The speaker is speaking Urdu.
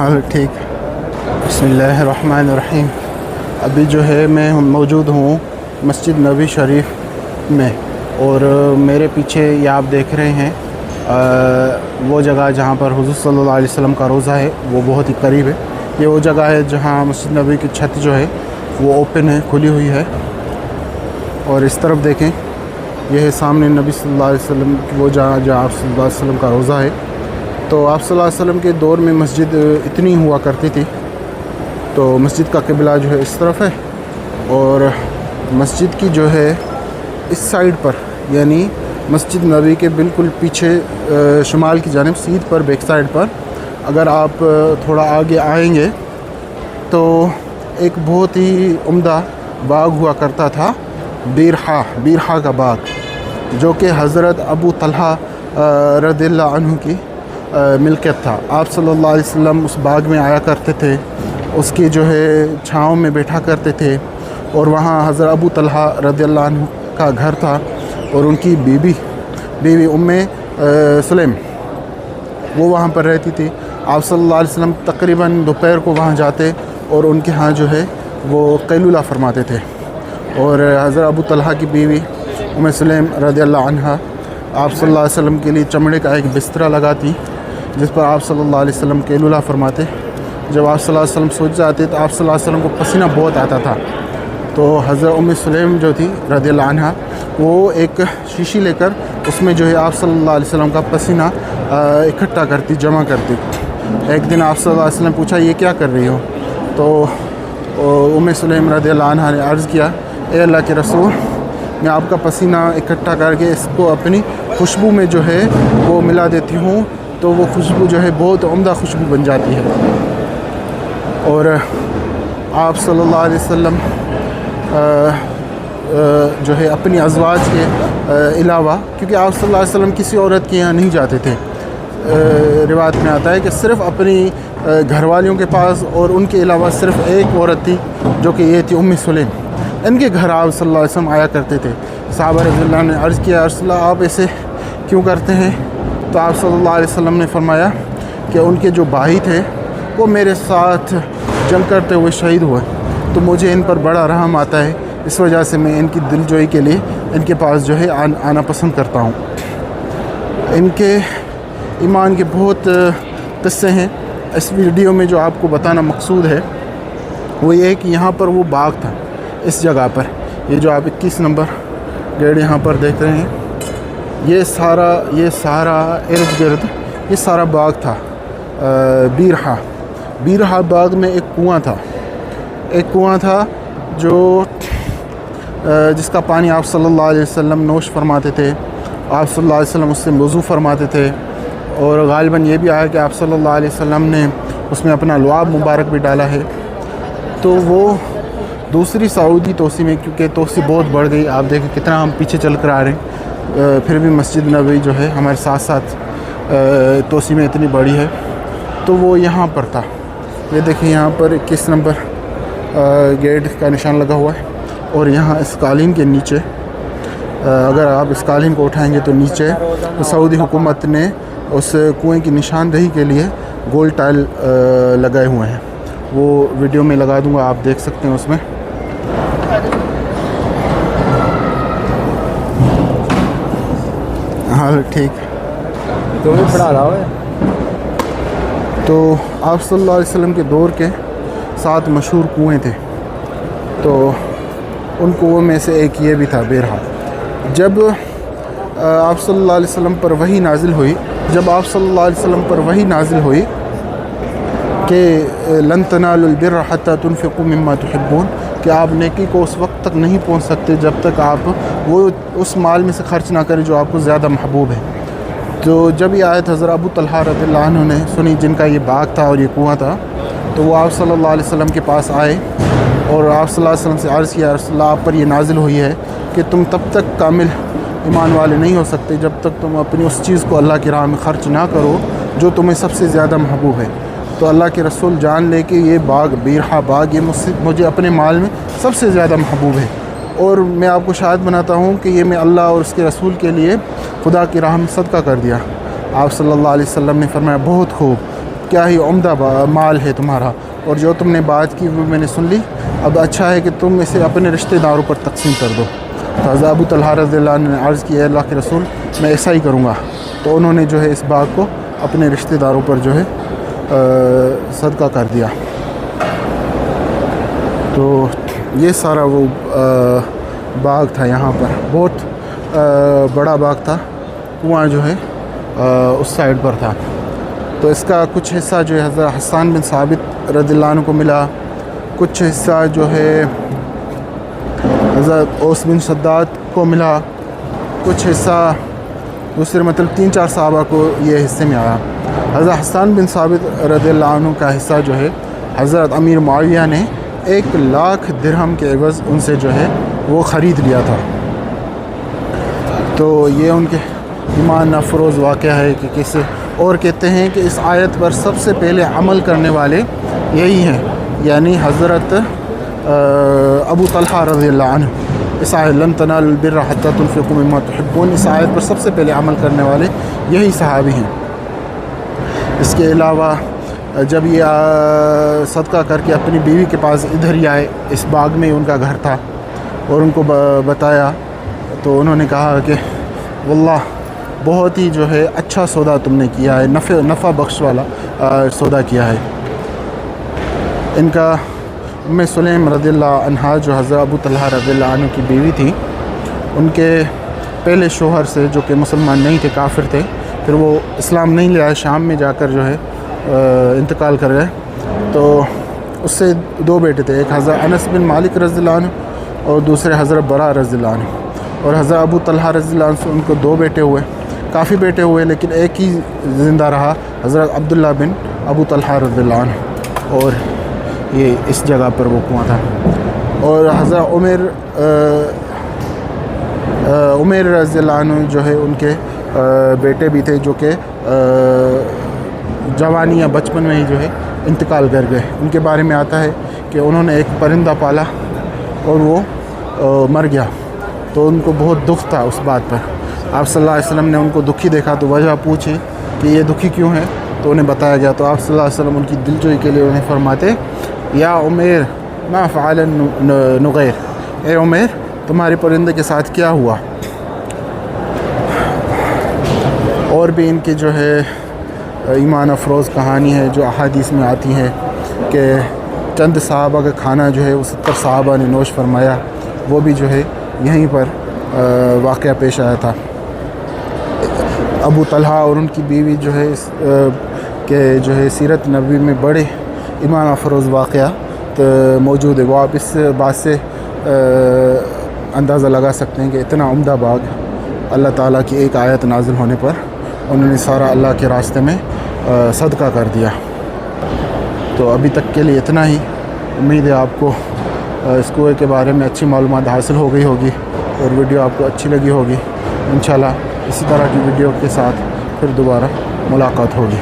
حال ٹھیک. بسم اللہ الرحمن الرحیم. ابھی جو ہے میں موجود ہوں مسجد نبوی شریف میں، اور میرے پیچھے یہ آپ دیکھ رہے ہیں وہ جگہ جہاں پر حضور صلی اللہ علیہ وسلم کا روضہ ہے، وہ بہت ہی قریب ہے. یہ وہ جگہ ہے جہاں مسجد نبوی کی چھت جو ہے وہ اوپن ہے، کھلی ہوئی ہے. اور اس طرف دیکھیں، یہ ہے سامنے نبی صلی اللہ علیہ وسلم وہ جہاں آپ صلی اللہ علیہ وسلم کا روضہ ہے. تو آپ صلی اللہ علیہ وسلم کے دور میں مسجد اتنی ہوا کرتی تھی. تو مسجد کا قبلہ جو ہے اس طرف ہے، اور مسجد کی جو ہے اس سائیڈ پر، یعنی مسجد نبوی کے بالکل پیچھے شمال کی جانب سیدھ پر بیک سائیڈ پر اگر آپ تھوڑا آگے آئیں گے تو ایک بہت ہی عمدہ باغ ہوا کرتا تھا، بیرحا کا باغ، جو کہ حضرت ابو طلحہ رضی اللہ عنہ کی ملکیت تھا. آپ صلی اللہ علیہ وسلم اس باغ میں آیا کرتے تھے، اس کی جو ہے چھاؤں میں بیٹھا کرتے تھے، اور وہاں حضرت ابو طلحہ رضی اللہ عنہ کا گھر تھا، اور ان کی بیوی سلیم وہ وہاں پر رہتی تھی. آپ صلی اللہ علیہ وسلم تقریباً دوپہر کو وہاں جاتے اور ان کے ہاں جو ہے وہ قیلولہ فرماتے تھے. اور حضرت ابو طلحہ کی بیوی سلیم رضی اللہ عنہ آپ صلی اللہ علیہ وسلم کے لیے چمڑے کا ایک بسترا لگاتی، جس پر آپ صلی اللہ علیہ وسلم قیلولہ فرماتے. جب آپ صلی اللہ علیہ وسلم سوچ جاتے تو آپ صلی اللہ علیہ وسلم کو پسینہ بہت آتا تھا. تو حضرت سلیم جو تھی رضی اللہ عنہ، وہ ایک شیشی لے کر اس میں جو ہے آپ صلی اللہ علیہ وسلم کا پسینہ اکٹھا کرتی، جمع کرتی. ایک دن آپ صلی اللہ علیہ وسلم پوچھا یہ کیا کر رہی ہو؟ تو سلیم رضی اللہ عنہ نے عرض کیا، اے اللہ کے رسول، میں آپ کا پسینہ اکٹھا کر کے اس کو اپنی خوشبو میں جو ہے وہ ملا دیتی ہوں، تو وہ خوشبو جو ہے بہت عمدہ خوشبو بن جاتی ہے. اور آپ صلی اللہ علیہ وسلم جو ہے اپنی ازواج کے علاوہ، کیونکہ آپ صلی اللہ علیہ وسلم کسی عورت کے یہاں نہیں جاتے تھے، روایت میں آتا ہے کہ صرف اپنی گھر والیوں کے پاس، اور ان کے علاوہ صرف ایک عورت تھی جو کہ یہ تھی سلیم. ان کے گھر آپ صلی اللہ علیہ وسلم آیا کرتے تھے. صحابہ رضی اللہ نے عرض کیا، رسول اللہ آپ ایسے کیوں کرتے ہیں؟ تو آپ صلی اللہ علیہ وسلم نے فرمایا کہ ان کے جو بھائی تھے وہ میرے ساتھ جنگ کرتے ہوئے شہید ہوئے، تو مجھے ان پر بڑا رحم آتا ہے، اس وجہ سے میں ان کی دل جوئی کے لیے ان کے پاس جو ہے آنا پسند کرتا ہوں. ان کے ایمان کے بہت قصے ہیں. اس ویڈیو میں جو آپ کو بتانا مقصود ہے وہ یہ ہے کہ یہاں پر وہ باغ تھا، اس جگہ پر، یہ جو آپ 21 نمبر گیٹ یہاں پر دیکھ رہے ہیں، یہ سارا ارد گرد یہ سارا باغ تھا. بیرحا باغ میں ایک کنواں تھا جو جس کا پانی آپ صلی اللہ علیہ وسلم نوش فرماتے تھے. آپ صلی اللہ علیہ وسلم اس سے وضو فرماتے تھے، اور غالباً یہ بھی آیا کہ آپ صلی اللہ علیہ وسلم نے اس میں اپنا لعاب مبارک بھی ڈالا ہے. تو وہ دوسری سعودی توسیع میں، کیونکہ توسیع بہت بڑھ گئی، آپ دیکھیں کتنا ہم پیچھے چل کر آ رہے ہیں، پھر بھی مسجد نبوی جو ہے ہمارے ساتھ ساتھ توسیع میں اتنی بڑی ہے. تو وہ یہاں پر تھا. یہ دیکھیں یہاں پر 21 نمبر گیٹ کا نشان لگا ہوا ہے، اور یہاں اس قالین کے نیچے، اگر آپ اس قالین کو اٹھائیں گے تو نیچے سعودی حکومت نے اس کنویں کی نشاندہی کے لیے گول ٹائل لگائے ہوئے ہیں. وہ ویڈیو میں لگا دوں گا، آپ دیکھ سکتے ہیں اس میں. حال ٹھیک. تو بھی پڑھا رہا ہے. تو آپ صلی اللہ علیہ وسلم کے دور کے 7 مشہور کنویں تھے. تو ان کنویں میں سے ایک یہ بھی تھا، بیرحا. جب آپ صلی اللہ علیہ وسلم پر وحی نازل ہوئی کہ لن تنالوا البر حتى تنفقوا مما تحبون، کہ آپ نیکی کو اس وقت تک نہیں پہنچ سکتے جب تک آپ وہ اس مال میں سے خرچ نہ کریں جو آپ کو زیادہ محبوب ہے. تو جب یہ آیت حضرت ابو طلحہ رضی اللہ عنہ نے سنی، جن کا یہ باغ تھا اور یہ کنواں تھا، تو وہ آپ صلی اللہ علیہ وسلم کے پاس آئے اور آپ صلی اللہ علیہ وسلم سے عرض کیا، رسول اللہ آپ پر یہ نازل ہوئی ہے کہ تم تب تک کامل ایمان والے نہیں ہو سکتے جب تک تم اپنی اس چیز کو اللہ کی راہ میں خرچ نہ کرو جو تمہیں سب سے زیادہ محبوب ہے. تو اللہ کے رسول جان لے کہ یہ باغ، بیرحا باغ، یہ مجھے اپنے مال میں سب سے زیادہ محبوب ہے، اور میں آپ کو شاہد بناتا ہوں کہ یہ میں اللہ اور اس کے رسول کے لیے خدا کی راہ میں صدقہ کر دیا. آپ صلی اللہ علیہ وسلم نے فرمایا بہت خوب. کیا ہی عمدہ مال ہے تمہارا، اور جو تم نے بات کی وہ میں نے سن لی، اب اچھا ہے کہ تم اسے اپنے رشتہ داروں پر تقسیم کر دو۔ تو حضرت ابو طلحہ رضی اللہ عنہ نے عرض کی، اے اللہ کے رسول میں ایسا ہی کروں گا۔ تو انہوں نے جو ہے اس باغ کو اپنے رشتہ داروں پر جو ہے صدقہ کر دیا۔ تو یہ سارا وہ باغ تھا، یہاں پر بہت بڑا باغ تھا، کنواں جو ہے اس سائڈ پر تھا۔ تو اس کا کچھ حصہ جو ہے حضرت حسان بن ثابت رضی اللہ عنہ کو ملا، کچھ حصہ جو ہے حضرت اوس بن شداد کو ملا، کچھ حصہ دوسرے مطلب 3-4 صحابہ کو یہ حصے میں آیا۔ حضرت حسان بن ثابت رضی اللہ عنہ کا حصہ جو ہے حضرت امیر معاویہ نے 1,00,000 درہم کے عوض ان سے جو ہے وہ خرید لیا تھا۔ تو یہ ان کے ایمان افروز واقعہ ہے کہ کیسے، اور کہتے ہیں کہ اس آیت پر سب سے پہلے عمل کرنے والے یہی ہیں، یعنی حضرت ابو طلحہ رضی اللہ عنہ۔ اس آیت لن تنالوا البر حتى تنفقوا مما تحبون، اس آیت پر سب سے پہلے عمل کرنے والے یہی صحابی ہیں۔ اس کے علاوہ جب یہ صدقہ کر کے اپنی بیوی کے پاس ادھر ہی آئے، اس باغ میں ان کا گھر تھا، اور ان کو بتایا تو انہوں نے کہا کہ واللہ بہت ہی جو ہے اچھا سودا تم نے کیا ہے، نفع بخش والا سودا کیا ہے۔ ان کا ام سلیم رضی اللہ عنہا جو حضرت ابو طلحہ رضی اللہ عنہ کی بیوی تھی، ان کے پہلے شوہر سے جو کہ مسلمان نہیں تھے، کافر تھے، پھر وہ اسلام نہیں لے آئے، شام میں جا کر جو ہے انتقال کر گئے۔ تو اس سے 2 بیٹے تھے، ایک حضرت انس بن مالک رضی اللہ عنہ اور دوسرے حضرت برا رضی اللہ عنہ، اور حضرت ابو طلحہ رضی اللہ عنہ سے ان کو 2 بیٹے ہوئے، کافی بیٹے ہوئے، لیکن ایک ہی زندہ رہا، حضرت عبداللہ بن ابو طلحہ رضی اللہ عنہ، اور یہ اس جگہ پر وہ کنواں تھا۔ اور حضرت عمر رضی اللہ عنہ جو ہے ان کے بیٹے بھی تھے، جو کہ جوانی یا بچپن میں ہی جو ہے انتقال کر گئے۔ ان کے بارے میں آتا ہے کہ انہوں نے ایک پرندہ پالا اور وہ مر گیا، تو ان کو بہت دکھ تھا اس بات پر۔ آپ صلی اللہ علیہ وسلم نے ان کو دکھی دیکھا تو وجہ پوچھی کہ یہ دکھی کیوں ہے، تو انہیں بتایا گیا، تو آپ صلی اللہ علیہ وسلم ان کی دلجوئی کے لیے انہیں فرماتے، یا عمیر ما فعل النغیر، اے عمیر تمہارے پرندے کے ساتھ کیا ہوا۔ اور بھی ان کی جو ہے ایمان افروز کہانی ہے جو احادیث میں آتی ہے کہ چند صحابہ کا کھانا جو ہے وہ 70 صحابہ نے نوش فرمایا، وہ بھی جو ہے یہیں پر واقعہ پیش آیا تھا۔ ابو طلحہ اور ان کی بیوی جو ہے کہ جو ہے سیرت نبوی میں بڑے ایمان افروز واقعات موجود ہے، وہ آپ اس بات سے اندازہ لگا سکتے ہیں کہ اتنا عمدہ باغ اللہ تعالیٰ کی ایک آیت نازل ہونے پر انہوں نے سارا اللہ کے راستے میں صدقہ کر دیا۔ تو ابھی تک کے لیے اتنا ہی، امید ہے آپ کو اس کنویں کے بارے میں اچھی معلومات حاصل ہو گئی ہوگی اور ویڈیو آپ کو اچھی لگی ہوگی۔ انشاءاللہ اسی طرح کی ویڈیو کے ساتھ پھر دوبارہ ملاقات ہوگی۔